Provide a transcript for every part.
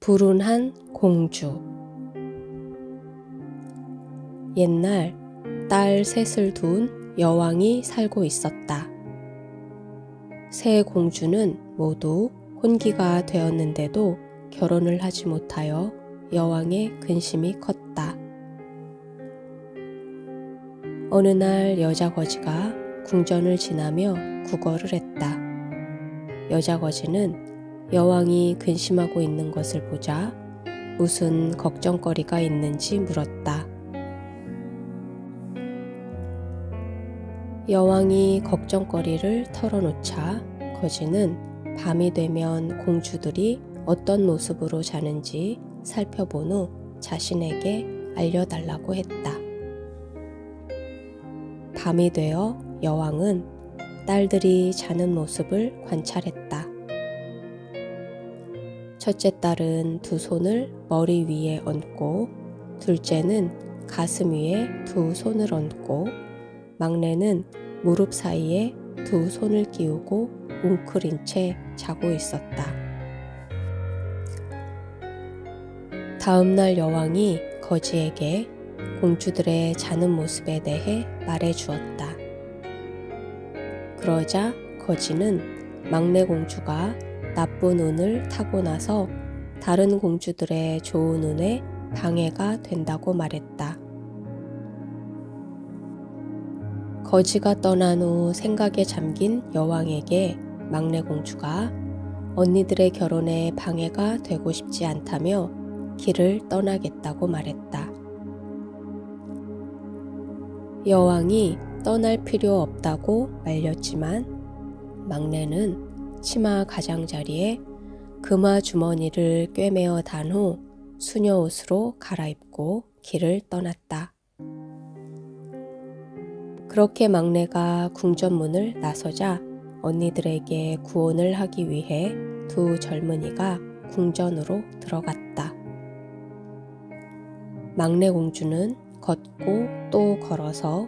불운한 공주. 옛날 딸 셋을 둔 여왕이 살고 있었다. 세 공주는 모두 혼기가 되었는데도 결혼을 하지 못하여 여왕의 근심이 컸다. 어느 날 여자 거지가 궁전을 지나며 구걸을 했다. 여자 거지는 여왕이 근심하고 있는 것을 보자 무슨 걱정거리가 있는지 물었다. 여왕이 걱정거리를 털어놓자 거지는 밤이 되면 공주들이 어떤 모습으로 자는지 살펴본 후 자신에게 알려달라고 했다. 밤이 되어 여왕은 딸들이 자는 모습을 관찰했다. 첫째 딸은 두 손을 머리 위에 얹고, 둘째는 가슴 위에 두 손을 얹고, 막내는 무릎 사이에 두 손을 끼우고 웅크린 채 자고 있었다. 다음 날 여왕이 거지에게 공주들의 자는 모습에 대해 말해 주었다. 그러자 거지는 막내 공주가 나쁜 운을 타고 나서 다른 공주들의 좋은 운에 방해가 된다고 말했다. 거지가 떠난 후 생각에 잠긴 여왕에게 막내 공주가 언니들의 결혼에 방해가 되고 싶지 않다며 길을 떠나겠다고 말했다. 여왕이 떠날 필요 없다고 말렸지만 막내는 치마 가장자리에 금화 주머니를 꿰매어 단 후 수녀 옷으로 갈아입고 길을 떠났다. 그렇게 막내가 궁전 문을 나서자 언니들에게 구원을 하기 위해 두 젊은이가 궁전으로 들어갔다. 막내 공주는 걷고 또 걸어서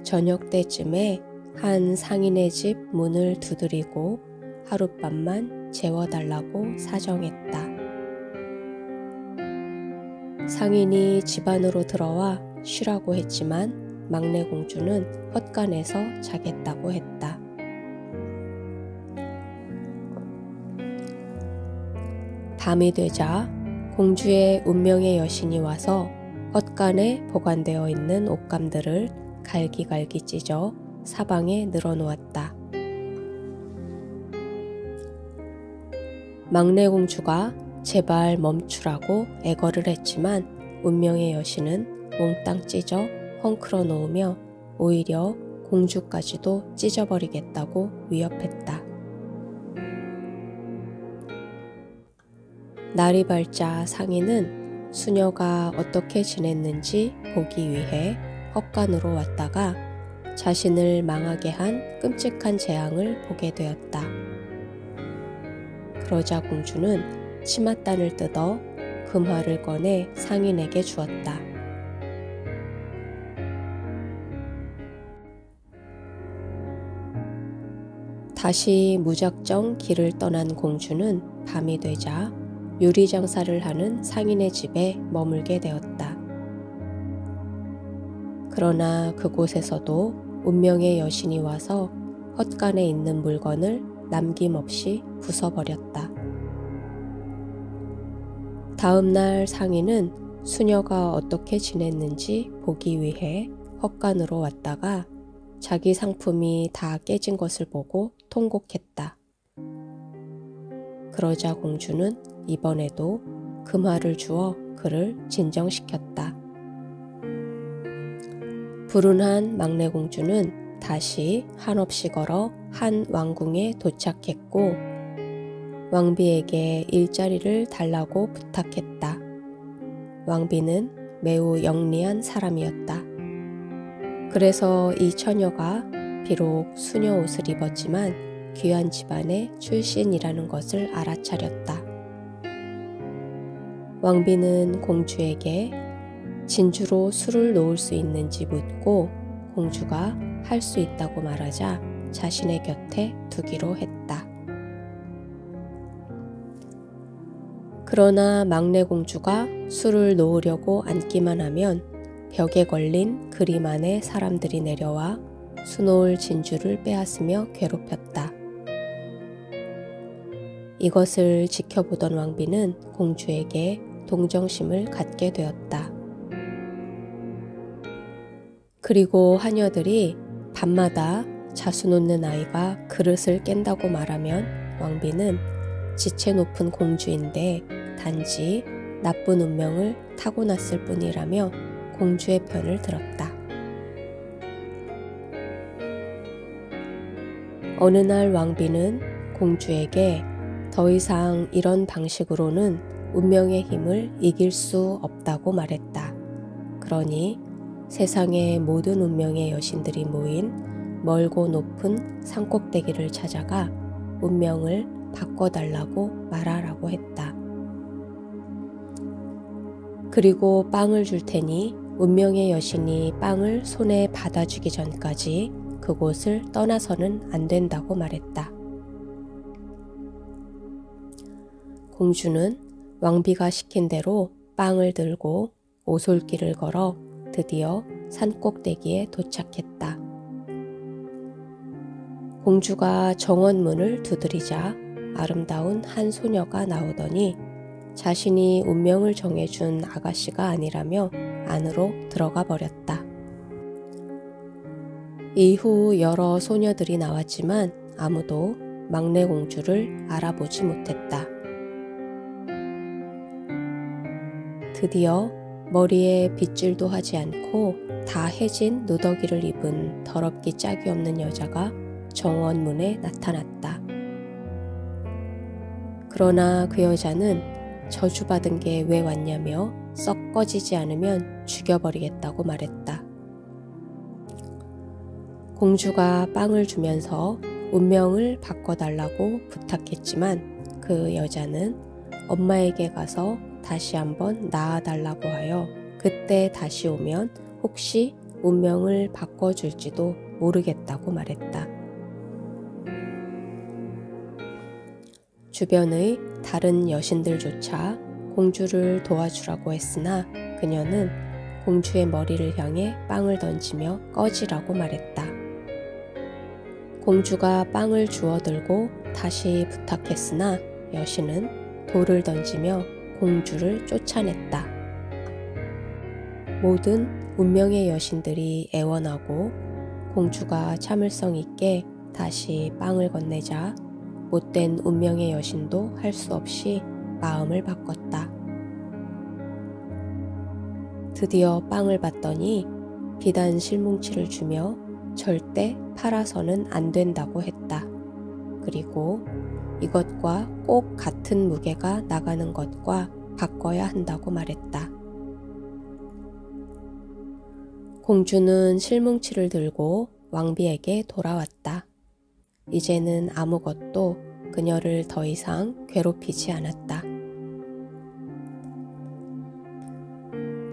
저녁 때쯤에 한 상인의 집 문을 두드리고 하룻밤만 재워달라고 사정했다. 상인이 집 안으로 들어와 쉬라고 했지만 막내 공주는 헛간에서 자겠다고 했다. 밤이 되자 공주의 운명의 여신이 와서 헛간에 보관되어 있는 옷감들을 갈기갈기 찢어 사방에 늘어놓았다. 막내 공주가 제발 멈추라고 애걸을 했지만 운명의 여신은 몽땅 찢어 헝클어 놓으며 오히려 공주까지도 찢어버리겠다고 위협했다. 날이 밝자 상인은 수녀가 어떻게 지냈는지 보기 위해 헛간으로 왔다가 자신을 망하게 한 끔찍한 재앙을 보게 되었다. 그러자 공주는 치맛단을 뜯어 금화를 꺼내 상인에게 주었다. 다시 무작정 길을 떠난 공주는 밤이 되자 유리장사를 하는 상인의 집에 머물게 되었다. 그러나 그곳에서도 운명의 여신이 와서 헛간에 있는 물건을 남김없이 부숴버렸다. 다음 날 상인은 수녀가 어떻게 지냈는지 보기 위해 헛간으로 왔다가 자기 상품이 다 깨진 것을 보고 통곡했다. 그러자 공주는 이번에도 금화를 주어 그를 진정시켰다. 불운한 막내 공주는 다시 한없이 걸어 한 왕궁에 도착했고 왕비에게 일자리를 달라고 부탁했다. 왕비는 매우 영리한 사람이었다. 그래서 이 처녀가 비록 수녀 옷을 입었지만 귀한 집안의 출신이라는 것을 알아차렸다. 왕비는 공주에게 진주로 술을 놓을 수 있는지 묻고 공주가 할 수 있다고 말하자 자신의 곁에 두기로 했다. 그러나 막내 공주가 술을 놓으려고 앉기만 하면 벽에 걸린 그림 안에 사람들이 내려와 수놓을 진주를 빼앗으며 괴롭혔다. 이것을 지켜보던 왕비는 공주에게 동정심을 갖게 되었다. 그리고 하녀들이 밤마다 자수 놓는 아이가 그릇을 깬다고 말하면 왕비는 지체 높은 공주인데 단지 나쁜 운명을 타고났을 뿐이라며 공주의 편을 들었다. 어느 날 왕비는 공주에게 더 이상 이런 방식으로는 운명의 힘을 이길 수 없다고 말했다. 그러니 세상의 모든 운명의 여신들이 모인 멀고 높은 산꼭대기를 찾아가 운명을 바꿔달라고 말하라고 했다. 그리고 빵을 줄 테니 운명의 여신이 빵을 손에 받아주기 전까지 그곳을 떠나서는 안 된다고 말했다. 공주는 왕비가 시킨 대로 빵을 들고 오솔길을 걸어 드디어 산꼭대기에 도착했다. 공주가 정원문을 두드리자 아름다운 한 소녀가 나오더니 자신이 운명을 정해준 아가씨가 아니라며 안으로 들어가 버렸다. 이후 여러 소녀들이 나왔지만 아무도 막내 공주를 알아보지 못했다. 드디어 머리에 빗질도 하지 않고 다 해진 누더기를 입은 더럽기 짝이 없는 여자가 정원문에 나타났다. 그러나 그 여자는 저주받은 게 왜 왔냐며 썩 꺼지지 않으면 죽여버리겠다고 말했다. 공주가 빵을 주면서 운명을 바꿔달라고 부탁했지만 그 여자는 엄마에게 가서 다시 한번 낳아달라고 하여 그때 다시 오면 혹시 운명을 바꿔줄지도 모르겠다고 말했다. 주변의 다른 여신들조차 공주를 도와주라고 했으나 그녀는 공주의 머리를 향해 빵을 던지며 꺼지라고 말했다. 공주가 빵을 주워들고 다시 부탁했으나 여신은 돌을 던지며 공주를 쫓아냈다. 모든 운명의 여신들이 애원하고 공주가 참을성 있게 다시 빵을 건네자 못된 운명의 여신도 할 수 없이 마음을 바꿨다. 드디어 빵을 받더니 비단 실뭉치를 주며 절대 팔아서는 안 된다고 했다. 그리고 이것과 꼭 같은 무게가 나가는 것과 바꿔야 한다고 말했다. 공주는 실뭉치를 들고 왕비에게 돌아왔다. 이제는 아무것도 그녀를 더 이상 괴롭히지 않았다.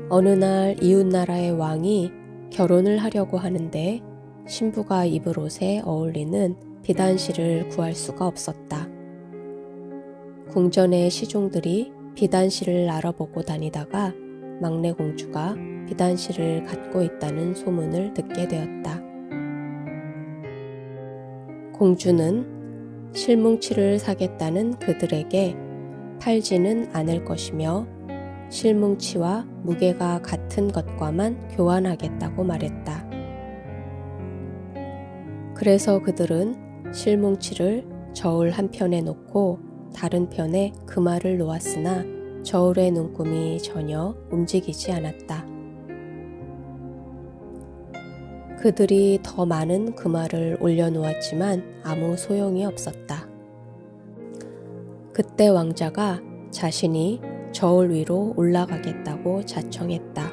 어느 날 이웃나라의 왕이 결혼을 하려고 하는데 신부가 입을 옷에 어울리는 비단실을 구할 수가 없었다. 궁전의 시종들이 비단실을 알아보고 다니다가 막내 공주가 비단실을 갖고 있다는 소문을 듣게 되었다. 공주는 실뭉치를 사겠다는 그들에게 팔지는 않을 것이며 실뭉치와 무게가 같은 것과만 교환하겠다고 말했다. 그래서 그들은 실뭉치를 저울 한편에 놓고 다른 편에 금알을 놓았으나 저울의 눈금이 전혀 움직이지 않았다. 그들이 더 많은 금알을 올려놓았지만 아무 소용이 없었다. 그때 왕자가 자신이 저울 위로 올라가겠다고 자청했다.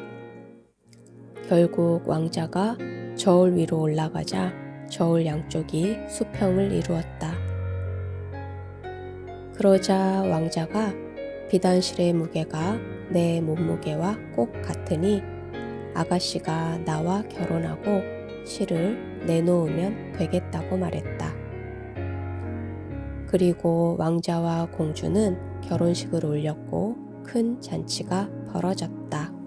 결국 왕자가 저울 위로 올라가자 저울 양쪽이 수평을 이루었다. 그러자 왕자가 비단실의 무게가 내 몸무게와 꼭 같으니 아가씨가 나와 결혼하고 실을 내놓으면 되겠다고 말했다. 그리고 왕자와 공주는 결혼식을 올렸고 큰 잔치가 벌어졌다.